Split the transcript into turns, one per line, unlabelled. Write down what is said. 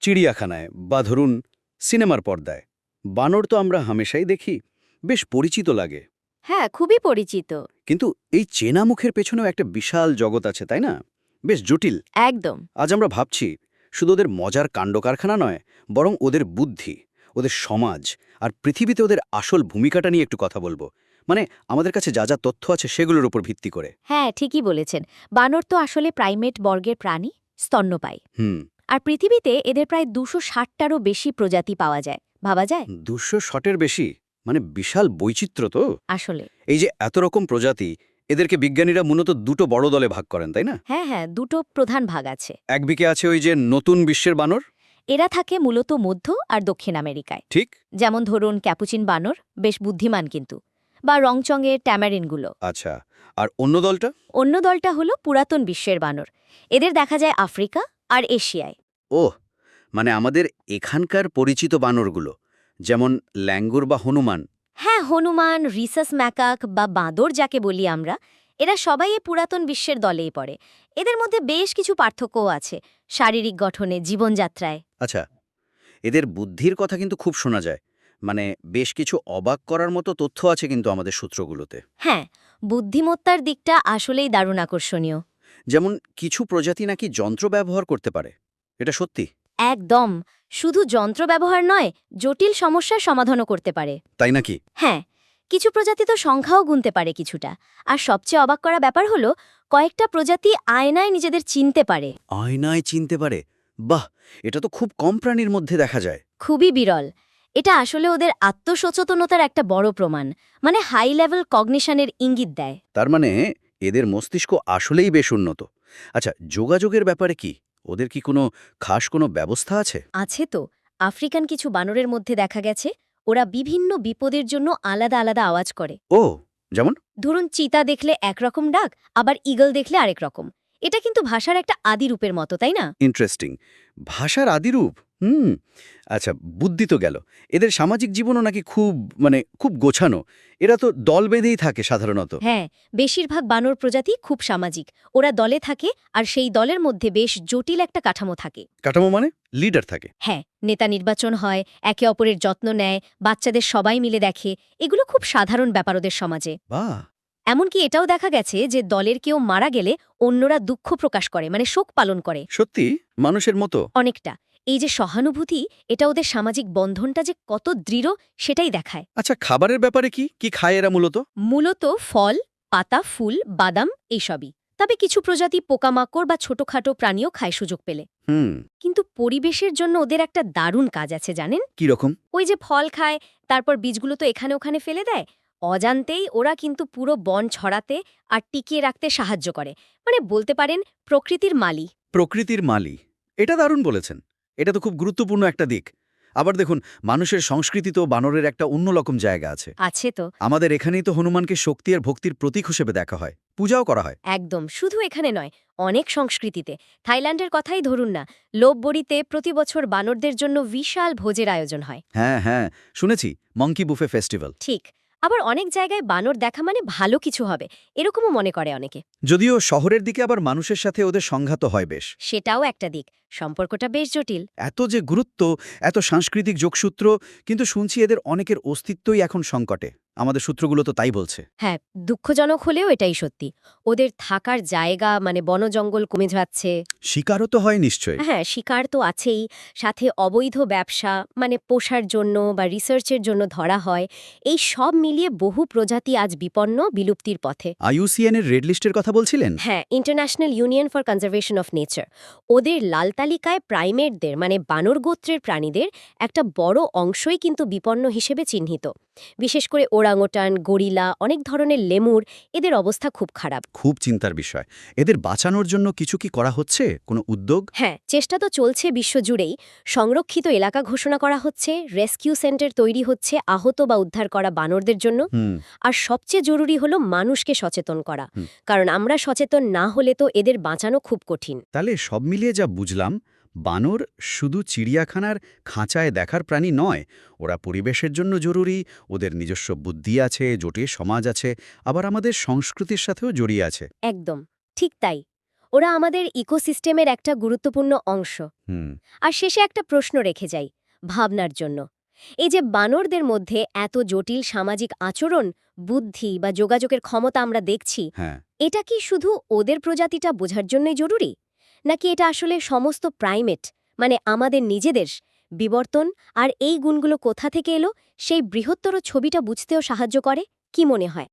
চিড়িয়াখানায় বা ধরুন সিনেমার পর্দায় বানর তো আমরা হামেশাই দেখি, বেশ পরিচিত লাগে।
হ্যাঁ, খুবই পরিচিত।
কিন্তু এই চেনা মুখের পেছনেও একটা বিশাল জগৎ আছে, তাই না? বেশ জটিল।
একদম।
আজ আমরা ভাবছি শুধু ওদের মজার কাণ্ডকারখানা নয়, বরং ওদের বুদ্ধি, ওদের সমাজ আর পৃথিবীতে ওদের আসল ভূমিকাটা নিয়ে একটু কথা বলবো। মানে আমাদের কাছে যা যা তথ্য আছে সেগুলোর উপর ভিত্তি করে।
হ্যাঁ, ঠিকই বলেছেন। বানর তো আসলে প্রাইমেট বর্গের প্রাণী, স্তন্যপায়ী।
হুম।
আর পৃথিবীতে এদের প্রায় ২৬০টারও বেশি প্রজাতি পাওয়া যায়। ভাবা যায়?
200 বেশি, মানে বিশাল বৈচিত্র্য তো।
আসলে
এই যে এত রকম প্রজাতি, এদেরকে বিজ্ঞানীরা মূলত দুটো বড় দলে ভাগ করেন, তাই না?
হ্যাঁ, হ্যাঁ, দুটো প্রধান ভাগ আছে।
একদিকে আছে ওই যে নতুন বিশ্বের বানর।
এরা থাকে মূলত মধ্য আর দক্ষিণ আমেরিকায়।
ঠিক।
যেমন ধরুন ক্যাপুচিন বানর, বেশ বুদ্ধিমান কিন্তু, বা রংচঙের ট্যামারিনগুলো।
আচ্ছা, আর অন্য দলটা?
অন্য দলটা হলো পুরাতন বিশ্বের বানর। এদের দেখা যায় আফ্রিকা আর এশিয়ায়।
ওহ, মানে আমাদের এখানকার পরিচিত বানরগুলো, যেমন ল্যাঙ্গুর বা হনুমান।
হ্যাঁ, হনুমান, রিসাস ম্যাকাক বা বাঁদর যাকে বলি আমরা, এরা সবাই এই পুরাতন বিশ্বের দলেই পড়ে। এদের মধ্যে বেশ কিছু পার্থক্যও আছে, শারীরিক গঠনে, জীবনযাত্রায়।
আচ্ছা, এদের বুদ্ধির কথা কিন্তু খুব শোনা যায়। মানে বেশ কিছু অবাক করার মতো তথ্য আছে কিন্তু আমাদের সূত্রগুলোতে।
হ্যাঁ, বুদ্ধিমত্তার দিকটা আসলেই দারুণ আকর্ষণীয়।
যেমন কিছু প্রজাতি নাকি যন্ত্র ব্যবহার করতে পারে। এটা সত্যি?
একদম। শুধু যন্ত্র ব্যবহার নয়, জটিল সমস্যার সমাধানও করতে পারে।
তাই নাকি?
হ্যাঁ, কিছু প্রজাতি তো সংখ্যাও গুনতে পারে কিছুটা। আর সবচেয়ে অবাক করা ব্যাপার হলো, কয়েকটা প্রজাতি আয়নায় নিজেদের চিনতে পারে।
আয়নায় চিনতে পারে? বাহ, এটা তো খুব কম প্রাণীর মধ্যে দেখা যায়।
খুবই বিরল। এটা আসলে ওদের আত্মসচেতনতার একটা বড় প্রমাণ, মানে হাই লেভেল কগনিশনের ইঙ্গিত দেয়।
তার মানে এদের মস্তিষ্ক আসলেই বেশ উন্নত। আচ্ছা, যোগাযোগের ব্যাপারে কি? ওদের কি কোনো খাস কোনো ব্যবস্থা আছে?
আছে তো। আফ্রিকান কিছু বানরের মধ্যে দেখা গেছে ওরা বিভিন্ন বিপদের জন্য আলাদা আলাদা আওয়াজ করে।
ও, যেমন?
ধরুন চিতা দেখলে একরকম ডাক, আবার ঈগল দেখলে আরেক রকম। এটা কিন্তু ভাষার একটা আদি রূপের মতো, তাই না?
ইন্টারেস্টিং। ভাষার আদিরূপ। আচ্ছা, বুদ্ধি তো গেল। এদের সামাজিক জীবনও নাকি খুব গোছানো। এরা তো দল বেঁধেই থাকে সাধারণত।
হ্যাঁ, বেশিরভাগ বানর প্রজাতি খুব সামাজিক। ওরা দলে থাকে, আর সেই দলের মধ্যে বেশ জটিল একটা কাঠামো থাকে।
কাঠামো মানে? লিডার থাকে?
হ্যাঁ, নেতা নির্বাচন হয়, একে অপরের যত্ন নেয়, বাচ্চাদের সবাই মিলে দেখে। এগুলো খুব সাধারণ ব্যাপার ওদের সমাজে।
বাহ!
এমনকি এটাও দেখা গেছে যে দলের কেউ মারা গেলে অন্যরা দুঃখ প্রকাশ করে, মানে শোক পালন করে।
সত্যি মানুষের মতো?
অনেকটা। এই যে সহানুভূতি, এটা ওদের সামাজিক বন্ধনটা যে কত দৃঢ় সেটাই দেখায়।
আচ্ছা, খাবারের ব্যাপারে কি কি খায় এরা মূলত?
মূলত ফল, পাতা, ফুল, বাদাম এইসবই। তবে কিছু প্রজাতি পোকামাকড় বা ছোটখাটো প্রাণীও খায় সুযোগ পেলে।
হুম।
কিন্তু পরিবেশের জন্য ওদের একটা দারুণ কাজ আছে, জানেন?
কি রকম?
ওই যে ফল খায়, তারপর বীজগুলো তো এখানে ওখানে ফেলে দেয়। অজান্তেই ওরা কিন্তু পুরো বন ছড়াতে আর টিকিয়ে রাখতে সাহায্য করে। মানে বলতে পারেন প্রকৃতির মালি।
প্রকৃতির মালি। এটা দারুণ বলেছেন। এটা তো খুব গুরুত্বপূর্ণ একটা দিক। আবার দেখুন, মানুষের সংস্কৃতিতেও বানরের একটা অন্যরকম জায়গা আছে।
আছে তো।
আমাদের এখানেই তো হনুমানকে শক্তি আর ভক্তির প্রতীক হিসেবে দেখা হয়, পূজাও করা হয়।
একদম, শুধু এখানে নয়, অনেক সংস্কৃতিতে। থাইল্যান্ডের কথাই ধরুন না, লোপবড়িতে প্রতি বছর বানরদের জন্য বিশাল ভোজের আয়োজন হয়।
হ্যাঁ হ্যাঁ, শুনেছি, মঙ্কি বুফে ফেস্টিভ্যাল।
ঠিক। আবার অনেক জায়গায় বানর দেখা মানে ভালো কিছু হবে, এরকমও মনে করে অনেকে।
যদিও শহরের দিকে আবার মানুষের সাথে ওদের সংঘাত হয় বেশ।
সেটাও একটা দিক, সম্পর্কটা বেশ জটিল।
এত যে গুরুত্ব, এত সাংস্কৃতিক যোগসূত্র, কিন্তু শুনছি এদের অনেকের অস্তিত্বই এখন সংকটে। আমাদের সূত্রগুলো তো তাই বলছে।
হ্যাঁ, দুঃখজনক হলেও এটাই সত্যি। ওদের থাকার জায়গা মানে বনজঙ্গল কমে যাচ্ছে।
শিকারও তো হয় নিশ্চয়।
হ্যাঁ, শিকার তো আছেই, সাথে অবৈধ ব্যবসা, মানে পোষার জন্য বা রিসার্চের জন্য ধরা হয়। এই সব মিলিয়ে বহু প্রজাতি আজ বিপন্ন, বিলুপ্তির পথে।
IUCN এর রেড লিস্টের কথা বলছিলেন?
হ্যাঁ, international union for conservation of nature. ওদের লাল তালিকায় প্রাইমেটদের মানে বানর গোত্রের প্রাণীদের একটা বড় অংশই কিন্তু বিপন্ন হিসেবে চিহ্নিত। বিশেষ করে ওরাংওটান, গরিলা, অনেক ধরনের লেমুর, এদের অবস্থা খুব খারাপ।
খুব চিন্তার বিষয়। এদের বাঁচানোর জন্য কিছু কি করা হচ্ছে? কোনো উদ্যোগ?
হ্যাঁ, চেষ্টা তো চলছে বিশ্বজুড়েই। সংরক্ষিত এলাকা ঘোষণা করা হচ্ছে, রেস্কিউ সেন্টার তৈরি হচ্ছে আহত বা উদ্ধার করা বানরদের জন্য।
হুম।
আর সবচেয়ে জরুরি হলো মানুষকে সচেতন করা।
হুম।
কারণ আমরা সচেতন না হলে তো এদের বাঁচানো খুব কঠিন।
তাহলে সব মিলিয়ে যা বুঝলাম, বানর শুধু চিড়িয়াখানার খাঁচায় দেখার প্রাণী নয়। ওরা পরিবেশের জন্য জরুরি, ওদের নিজস্ব বুদ্ধি আছে, জটিল সমাজ আছে, আবার আমাদের সংস্কৃতির সাথেও জড়িয়ে আছে।
একদম ঠিক তাই। ওরা আমাদের ইকোসিস্টেমের একটা গুরুত্বপূর্ণ অংশ।
হুম।
আর শেষে একটা প্রশ্ন রেখে যাই ভাবনার জন্য। এই যে বানরদের মধ্যে এত জটিল সামাজিক আচরণ, বুদ্ধি বা যোগাযোগের ক্ষমতা আমরা দেখছি,
হ্যাঁ।
এটা কি শুধু ওদের প্রজাতিটা বোঝার জন্যই জরুরি, নাকি এটা আসলে সমস্ত প্রাইমেট মানে আমাদের নিজেদের বিবর্তন আর এই গুণগুলো কোথা থেকে এলো সেই বৃহত্তর ছবিটা বুঝতেও সাহায্য করে? কি মনে হয়?